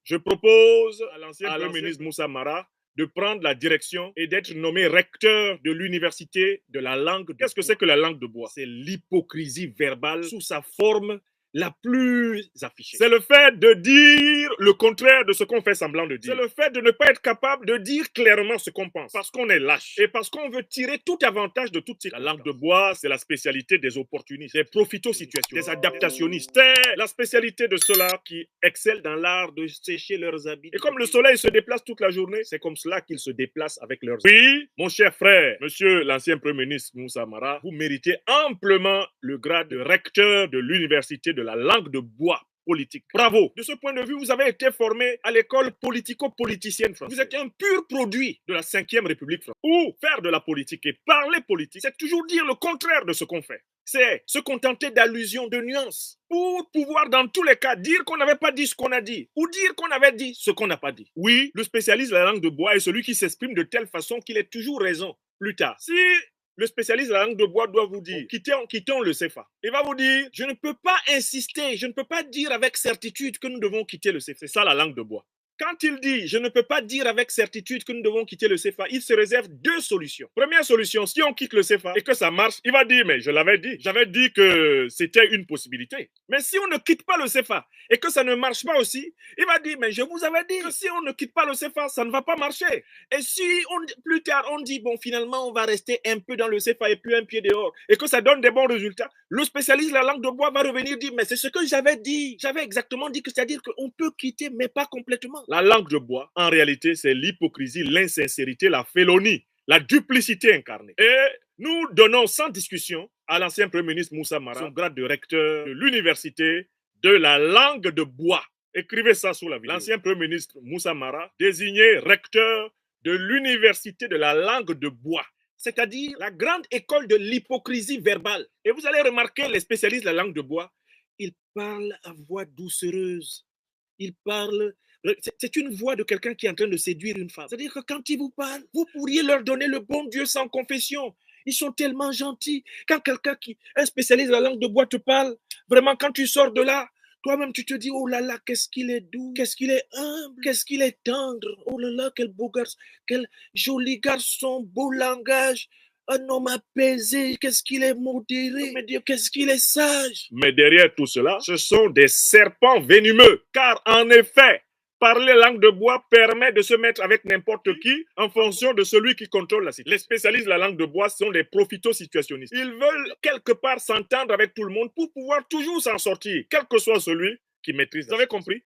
Je propose à l'ancien Premier ministre Moussa Mara de prendre la direction et d'être nommé recteur de l'université de la langue de bois. Qu'est-ce que c'est que la langue de bois? C'est l'hypocrisie verbale sous sa forme la plus affichée. C'est le fait de dire le contraire de ce qu'on fait semblant de dire. C'est le fait de ne pas être capable de dire clairement ce qu'on pense. Parce qu'on est lâche et parce qu'on veut tirer tout avantage de toute circonstance. La langue de bois, c'est la spécialité des opportunistes, des profito-situations, des adaptationnistes. C'est la spécialité de ceux-là qui excellent dans l'art de sécher leurs habits. Et comme le soleil se déplace toute la journée, c'est comme cela qu'ils se déplacent avec leurs habits. Oui, mon cher frère, monsieur l'ancien Premier ministre Moussa Mara, vous méritez amplement le grade de recteur de l'université de la langue de bois politique. Bravo. De ce point de vue, vous avez été formé à l'école politico-politicienne française. Vous êtes un pur produit de la 5e République française. Où faire de la politique et parler politique, c'est toujours dire le contraire de ce qu'on fait. C'est se contenter d'allusions, de nuances, pour pouvoir dans tous les cas dire qu'on n'avait pas dit ce qu'on a dit, ou dire qu'on avait dit ce qu'on n'a pas dit. Oui, le spécialiste de la langue de bois est celui qui s'exprime de telle façon qu'il ait toujours raison plus tard. Si le spécialiste de la langue de bois doit vous dire, quittons le CFA. Il va vous dire, je ne peux pas insister, je ne peux pas dire avec certitude que nous devons quitter le CFA. C'est ça la langue de bois. Quand il dit, je ne peux pas dire avec certitude que nous devons quitter le CFA, il se réserve deux solutions. Première solution, si on quitte le CFA et que ça marche, il va dire, mais je l'avais dit, j'avais dit que c'était une possibilité. Mais si on ne quitte pas le CFA et que ça ne marche pas aussi, il va dire, mais je vous avais dit que si on ne quitte pas le CFA, ça ne va pas marcher. Et si plus tard on dit, bon, finalement, on va rester un peu dans le CFA et puis un pied dehors, et que ça donne des bons résultats, le spécialiste de la langue de bois va revenir dire, mais c'est ce que j'avais dit. J'avais exactement dit que c'est-à-dire qu'on peut quitter, mais pas complètement. La langue de bois, en réalité, c'est l'hypocrisie, l'insincérité, la félonie, la duplicité incarnée. Et nous donnons sans discussion à l'ancien Premier ministre Moussa Mara son grade de recteur de l'université de la langue de bois. Écrivez ça sous la vidéo. L'ancien Premier ministre Moussa Mara, désigné recteur de l'université de la langue de bois, c'est-à-dire la grande école de l'hypocrisie verbale. Et vous allez remarquer les spécialistes de la langue de bois, ils parlent à voix doucereuse. Ils parlent... C'est une voix de quelqu'un qui est en train de séduire une femme. C'est-à-dire que quand ils vous parlent, vous pourriez leur donner le bon Dieu sans confession. Ils sont tellement gentils. Quand quelqu'un un spécialiste de la langue de bois te parle, vraiment, quand tu sors de là, toi-même, tu te dis, oh là là, qu'est-ce qu'il est doux, qu'est-ce qu'il est humble, qu'est-ce qu'il est tendre. Oh là là, quel beau garçon, quel joli garçon, beau langage. Un homme apaisé, qu'est-ce qu'il est modéré, mais Dieu, qu'est-ce qu'il est sage. Mais derrière tout cela, ce sont des serpents venimeux, car en effet, parler langue de bois permet de se mettre avec n'importe qui en fonction de celui qui contrôle la situation. Les spécialistes de la langue de bois sont des profito-situationnistes. Ils veulent quelque part s'entendre avec tout le monde pour pouvoir toujours s'en sortir, quel que soit celui qui maîtrise. Vous avez compris?